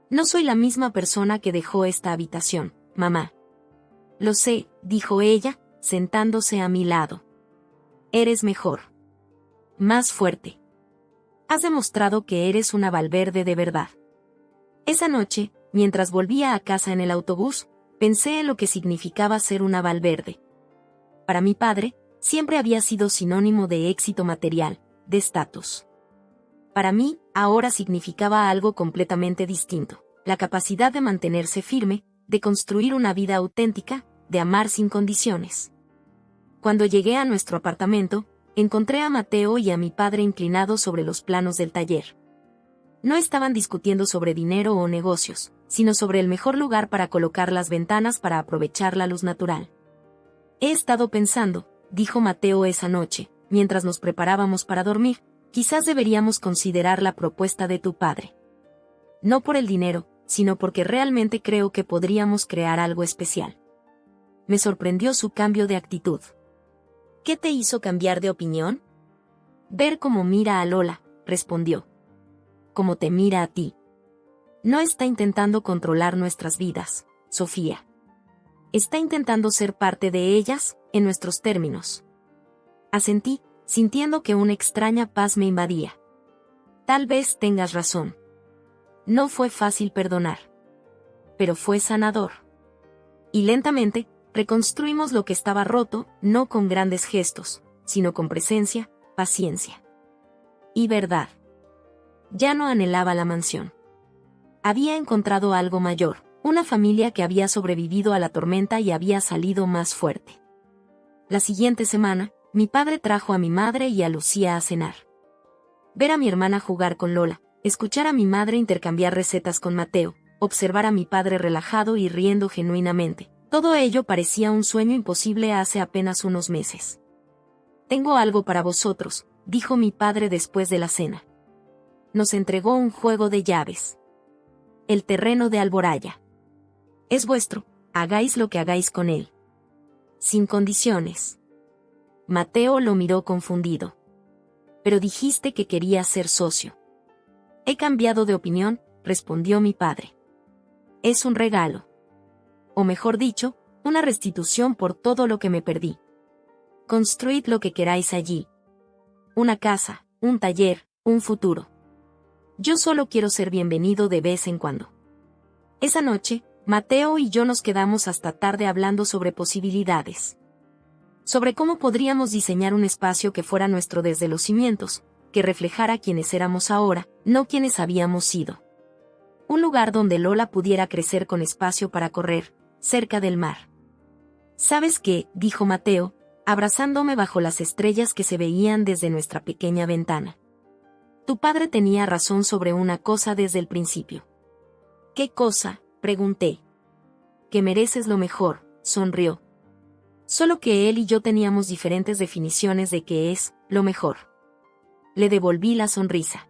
No soy la misma persona que dejó esta habitación, mamá. Lo sé, dijo ella, sentándose a mi lado. Eres mejor. Más fuerte. Has demostrado que eres una Valverde de verdad. Esa noche, mientras volvía a casa en el autobús, pensé en lo que significaba ser una Valverde. Para mi padre, siempre había sido sinónimo de éxito material, de estatus. Para mí, ahora significaba algo completamente distinto, la capacidad de mantenerse firme, de construir una vida auténtica, de amar sin condiciones. Cuando llegué a nuestro apartamento, encontré a Mateo y a mi padre inclinados sobre los planos del taller. No estaban discutiendo sobre dinero o negocios, sino sobre el mejor lugar para colocar las ventanas para aprovechar la luz natural. He estado pensando, dijo Mateo esa noche, mientras nos preparábamos para dormir, quizás deberíamos considerar la propuesta de tu padre. No por el dinero, sino porque realmente creo que podríamos crear algo especial. Me sorprendió su cambio de actitud. ¿Qué te hizo cambiar de opinión? Ver cómo mira a Lola, respondió. Como te mira a ti. No está intentando controlar nuestras vidas, Sofía. Está intentando ser parte de ellas, en nuestros términos. Asentí, sintiendo que una extraña paz me invadía. Tal vez tengas razón. No fue fácil perdonar. Pero fue sanador. Y lentamente, reconstruimos lo que estaba roto, no con grandes gestos, sino con presencia, paciencia. Y verdad. Ya no anhelaba la mansión. Había encontrado algo mayor, una familia que había sobrevivido a la tormenta y había salido más fuerte. La siguiente semana, mi padre trajo a mi madre y a Lucía a cenar. Ver a mi hermana jugar con Lola, escuchar a mi madre intercambiar recetas con Mateo, observar a mi padre relajado y riendo genuinamente. Todo ello parecía un sueño imposible hace apenas unos meses. Tengo algo para vosotros, dijo mi padre después de la cena. nos entregó un juego de llaves. El terreno de Alboraya es vuestro, hagáis lo que hagáis con él. Sin condiciones. Mateo lo miró confundido. Pero dijiste que querías ser socio. He cambiado de opinión, respondió mi padre. Es un regalo. O mejor dicho, una restitución por todo lo que me perdí. Construid lo que queráis allí. Una casa, un taller, un futuro. Yo solo quiero ser bienvenido de vez en cuando. Esa noche, Mateo y yo nos quedamos hasta tarde hablando sobre posibilidades. Sobre cómo podríamos diseñar un espacio que fuera nuestro desde los cimientos, que reflejara quienes éramos ahora, no quienes habíamos sido. Un lugar donde Lola pudiera crecer con espacio para correr, cerca del mar. ¿Sabes qué?, dijo Mateo, abrazándome bajo las estrellas que se veían desde nuestra pequeña ventana. Tu padre tenía razón sobre una cosa desde el principio. ¿Qué cosa?, pregunté. Que mereces lo mejor, sonrió. Solo que él y yo teníamos diferentes definiciones de qué es lo mejor. Le devolví la sonrisa.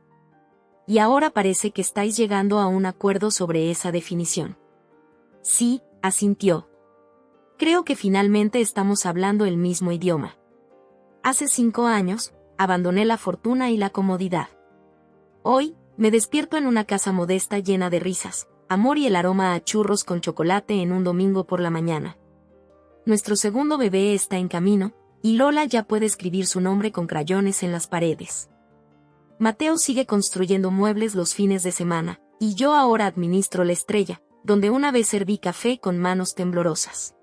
Y ahora parece que estáis llegando a un acuerdo sobre esa definición. Sí, asintió. Creo que finalmente estamos hablando el mismo idioma. Hace 5 años, abandoné la fortuna y la comodidad. Hoy, me despierto en una casa modesta llena de risas, amor y el aroma a churros con chocolate en un domingo por la mañana. Nuestro segundo bebé está en camino, y Lola ya puede escribir su nombre con crayones en las paredes. Mateo sigue construyendo muebles los fines de semana, y yo ahora administro La Estrella, donde una vez serví café con manos temblorosas.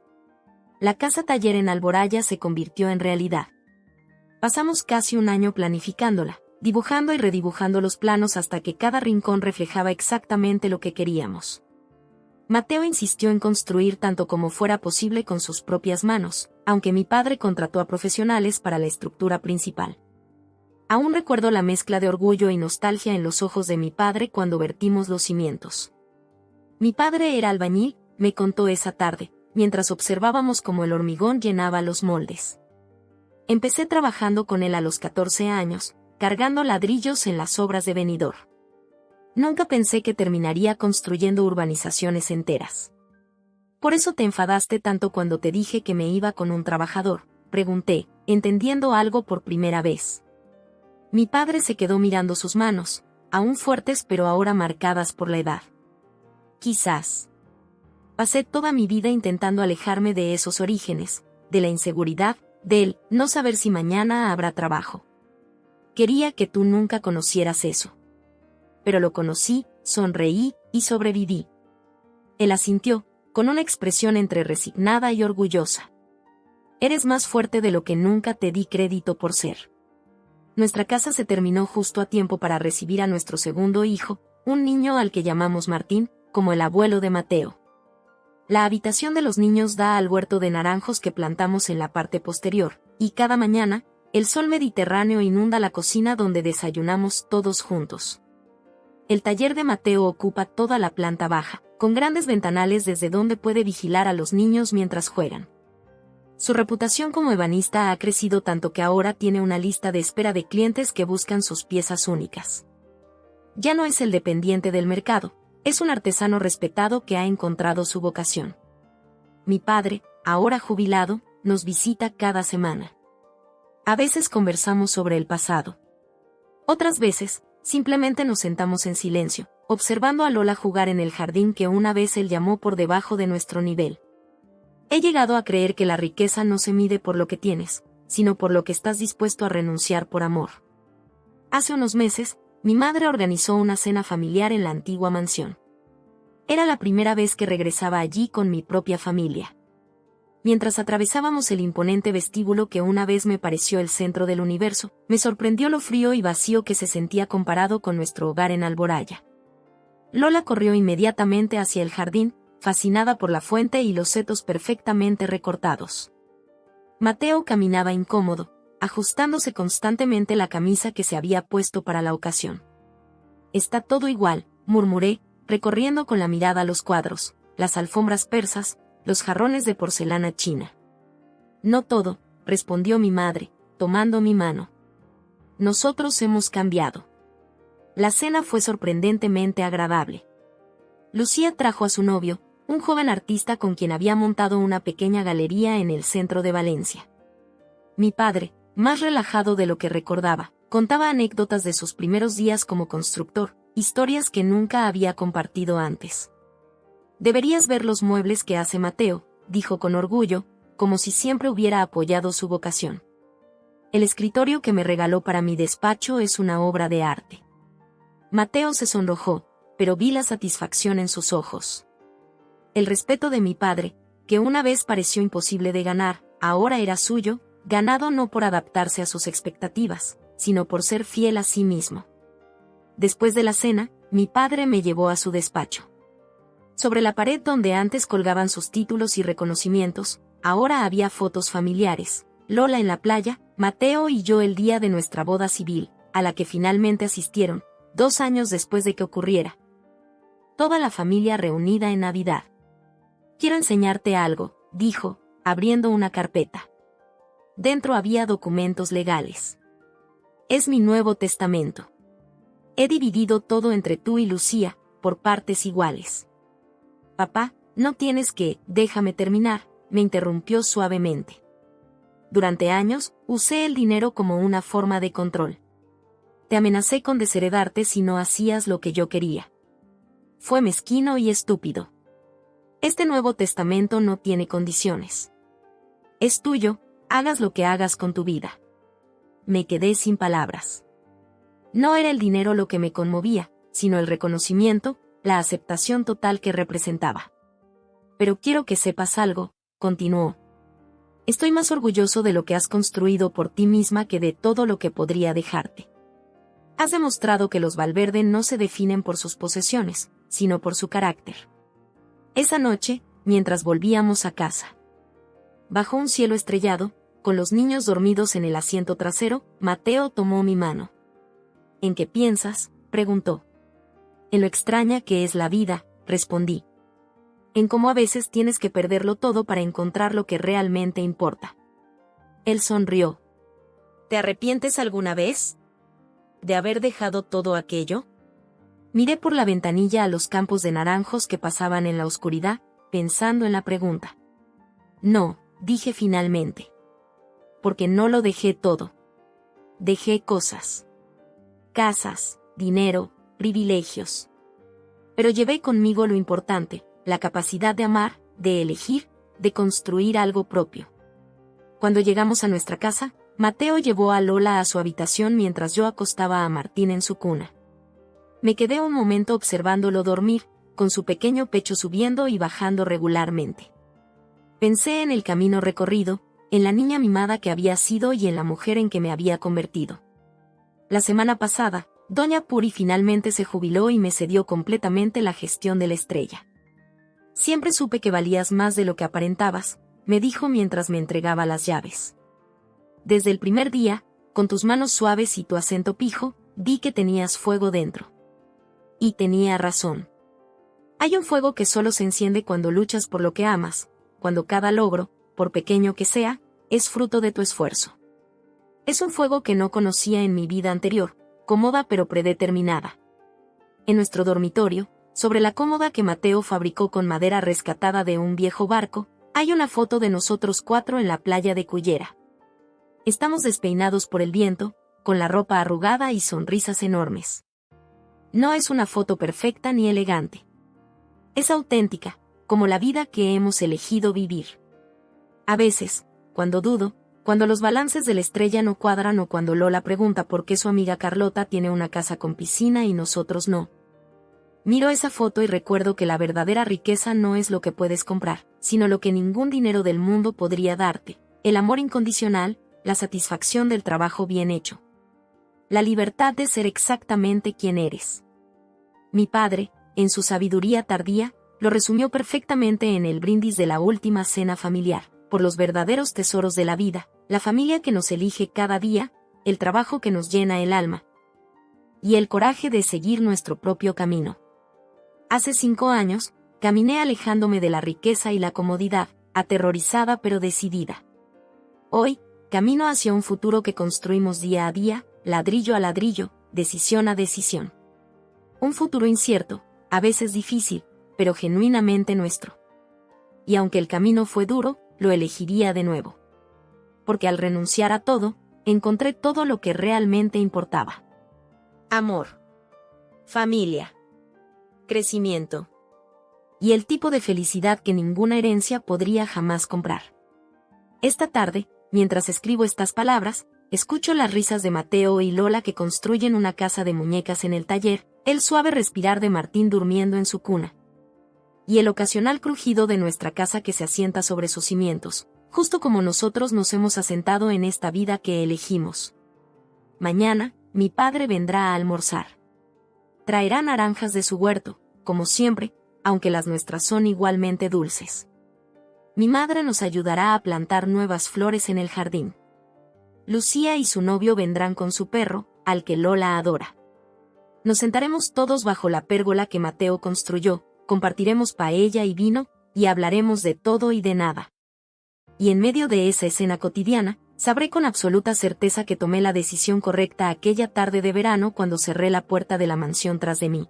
La casa taller en Alboraya se convirtió en realidad. Pasamos casi un año planificándola, dibujando y redibujando los planos hasta que cada rincón reflejaba exactamente lo que queríamos. Mateo insistió en construir tanto como fuera posible con sus propias manos, aunque mi padre contrató a profesionales para la estructura principal. Aún recuerdo la mezcla de orgullo y nostalgia en los ojos de mi padre cuando vertimos los cimientos. Mi padre era albañil, me contó esa tarde, mientras observábamos cómo el hormigón llenaba los moldes. Empecé trabajando con él a los 14 años, cargando ladrillos en las obras de Benidorm. Nunca pensé que terminaría construyendo urbanizaciones enteras. ¿Por eso te enfadaste tanto cuando te dije que me iba con un trabajador?, pregunté, entendiendo algo por primera vez. Mi padre se quedó mirando sus manos, aún fuertes pero ahora marcadas por la edad. Quizás. Pasé toda mi vida intentando alejarme de esos orígenes, de la inseguridad, del no saber si mañana habrá trabajo. Quería que tú nunca conocieras eso. Pero lo conocí, sonreí y sobreviví. Él asintió, con una expresión entre resignada y orgullosa. Eres más fuerte de lo que nunca te di crédito por ser. Nuestra casa se terminó justo a tiempo para recibir a nuestro segundo hijo, un niño al que llamamos Martín, como el abuelo de Mateo. La habitación de los niños da al huerto de naranjos que plantamos en la parte posterior, y cada mañana, el sol mediterráneo inunda la cocina donde desayunamos todos juntos. El taller de Mateo ocupa toda la planta baja, con grandes ventanales desde donde puede vigilar a los niños mientras juegan. Su reputación como ebanista ha crecido tanto que ahora tiene una lista de espera de clientes que buscan sus piezas únicas. Ya no es el dependiente del mercado, es un artesano respetado que ha encontrado su vocación. Mi padre, ahora jubilado, nos visita cada semana. A veces conversamos sobre el pasado. Otras veces, simplemente nos sentamos en silencio, observando a Lola jugar en el jardín que una vez él llamó por debajo de nuestro nivel. He llegado a creer que la riqueza no se mide por lo que tienes, sino por lo que estás dispuesto a renunciar por amor. Hace unos meses, mi madre organizó una cena familiar en la antigua mansión. Era la primera vez que regresaba allí con mi propia familia. Mientras atravesábamos el imponente vestíbulo que una vez me pareció el centro del universo, me sorprendió lo frío y vacío que se sentía comparado con nuestro hogar en Alboraya. Lola corrió inmediatamente hacia el jardín, fascinada por la fuente y los setos perfectamente recortados. Mateo caminaba incómodo, ajustándose constantemente la camisa que se había puesto para la ocasión. Está todo igual, murmuré, recorriendo con la mirada los cuadros, las alfombras persas, los jarrones de porcelana china. No todo, respondió mi madre, tomando mi mano. Nosotros hemos cambiado. La cena fue sorprendentemente agradable. Lucía trajo a su novio, un joven artista con quien había montado una pequeña galería en el centro de Valencia. Mi padre, más relajado de lo que recordaba, contaba anécdotas de sus primeros días como constructor, historias que nunca había compartido antes. «Deberías ver los muebles que hace Mateo», dijo con orgullo, como si siempre hubiera apoyado su vocación. «El escritorio que me regaló para mi despacho es una obra de arte». Mateo se sonrojó, pero vi la satisfacción en sus ojos. El respeto de mi padre, que una vez pareció imposible de ganar, ahora era suyo, ganado no por adaptarse a sus expectativas, sino por ser fiel a sí mismo. Después de la cena, mi padre me llevó a su despacho. Sobre la pared donde antes colgaban sus títulos y reconocimientos, ahora había fotos familiares: Lola en la playa, Mateo y yo el día de nuestra boda civil, a la que finalmente asistieron, 2 años después de que ocurriera. Toda la familia reunida en Navidad. «Quiero enseñarte algo», dijo, abriendo una carpeta. Dentro había documentos legales. «Es mi Nuevo Testamento. He dividido todo entre tú y Lucía, por partes iguales». «Papá, no tienes que, déjame terminar», me interrumpió suavemente. «Durante años, usé el dinero como una forma de control. Te amenacé con desheredarte si no hacías lo que yo quería. Fue mezquino y estúpido. Este Nuevo Testamento no tiene condiciones. Es tuyo, hagas lo que hagas con tu vida». Me quedé sin palabras. No era el dinero lo que me conmovía, sino el reconocimiento, la aceptación total que representaba. «Pero quiero que sepas algo», continuó. «Estoy más orgulloso de lo que has construido por ti misma que de todo lo que podría dejarte. Has demostrado que los Valverde no se definen por sus posesiones, sino por su carácter». Esa noche, mientras volvíamos a casa, bajo un cielo estrellado, con los niños dormidos en el asiento trasero, Mateo tomó mi mano. «¿En qué piensas?», preguntó. «En lo extraña que es la vida», respondí. «En cómo a veces tienes que perderlo todo para encontrar lo que realmente importa». Él sonrió. «¿Te arrepientes alguna vez de haber dejado todo aquello?». Miré por la ventanilla a los campos de naranjos que pasaban en la oscuridad, pensando en la pregunta. «No», dije finalmente. «Porque no lo dejé todo. Dejé cosas. Casas, dinero, privilegios. Pero llevé conmigo lo importante, la capacidad de amar, de elegir, de construir algo propio». Cuando llegamos a nuestra casa, Mateo llevó a Lola a su habitación mientras yo acostaba a Martín en su cuna. Me quedé un momento observándolo dormir, con su pequeño pecho subiendo y bajando regularmente. Pensé en el camino recorrido, en la niña mimada que había sido y en la mujer en que me había convertido. La semana pasada, Doña Puri finalmente se jubiló y me cedió completamente la gestión de la Estrella. «Siempre supe que valías más de lo que aparentabas», me dijo mientras me entregaba las llaves. «Desde el primer día, con tus manos suaves y tu acento pijo, vi que tenías fuego dentro». Y tenía razón. Hay un fuego que solo se enciende cuando luchas por lo que amas, cuando cada logro, por pequeño que sea, es fruto de tu esfuerzo. Es un fuego que no conocía en mi vida anterior, cómoda pero predeterminada. En nuestro dormitorio, sobre la cómoda que Mateo fabricó con madera rescatada de un viejo barco, hay una foto de nosotros 4 en la playa de Cullera. Estamos despeinados por el viento, con la ropa arrugada y sonrisas enormes. No es una foto perfecta ni elegante. Es auténtica, como la vida que hemos elegido vivir. A veces, cuando dudo, cuando los balances de la Estrella no cuadran o cuando Lola pregunta por qué su amiga Carlota tiene una casa con piscina y nosotros no, miro esa foto y recuerdo que la verdadera riqueza no es lo que puedes comprar, sino lo que ningún dinero del mundo podría darte: el amor incondicional, la satisfacción del trabajo bien hecho, la libertad de ser exactamente quien eres. Mi padre, en su sabiduría tardía, lo resumió perfectamente en el brindis de la última cena familiar: por los verdaderos tesoros de la vida, la familia que nos elige cada día, el trabajo que nos llena el alma, y el coraje de seguir nuestro propio camino. Hace 5 años, caminé alejándome de la riqueza y la comodidad, aterrorizada pero decidida. Hoy, camino hacia un futuro que construimos día a día, ladrillo a ladrillo, decisión a decisión. Un futuro incierto, a veces difícil, pero genuinamente nuestro. Y aunque el camino fue duro, lo elegiría de nuevo. Porque al renunciar a todo, encontré todo lo que realmente importaba. Amor. Familia. Crecimiento. Y el tipo de felicidad que ninguna herencia podría jamás comprar. Esta tarde, mientras escribo estas palabras, escucho las risas de Mateo y Lola que construyen una casa de muñecas en el taller, el suave respirar de Martín durmiendo en su cuna. Y el ocasional crujido de nuestra casa que se asienta sobre sus cimientos, justo como nosotros nos hemos asentado en esta vida que elegimos. Mañana, mi padre vendrá a almorzar. Traerá naranjas de su huerto, como siempre, aunque las nuestras son igualmente dulces. Mi madre nos ayudará a plantar nuevas flores en el jardín. Lucía y su novio vendrán con su perro, al que Lola adora. Nos sentaremos todos bajo la pérgola que Mateo construyó, compartiremos paella y vino, y hablaremos de todo y de nada. Y en medio de esa escena cotidiana, sabré con absoluta certeza que tomé la decisión correcta aquella tarde de verano cuando cerré la puerta de la mansión tras de mí.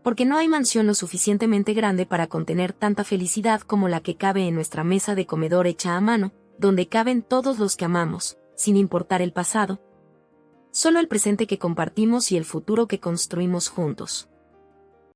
Porque no hay mansión lo suficientemente grande para contener tanta felicidad como la que cabe en nuestra mesa de comedor hecha a mano, donde caben todos los que amamos, sin importar el pasado, solo el presente que compartimos y el futuro que construimos juntos.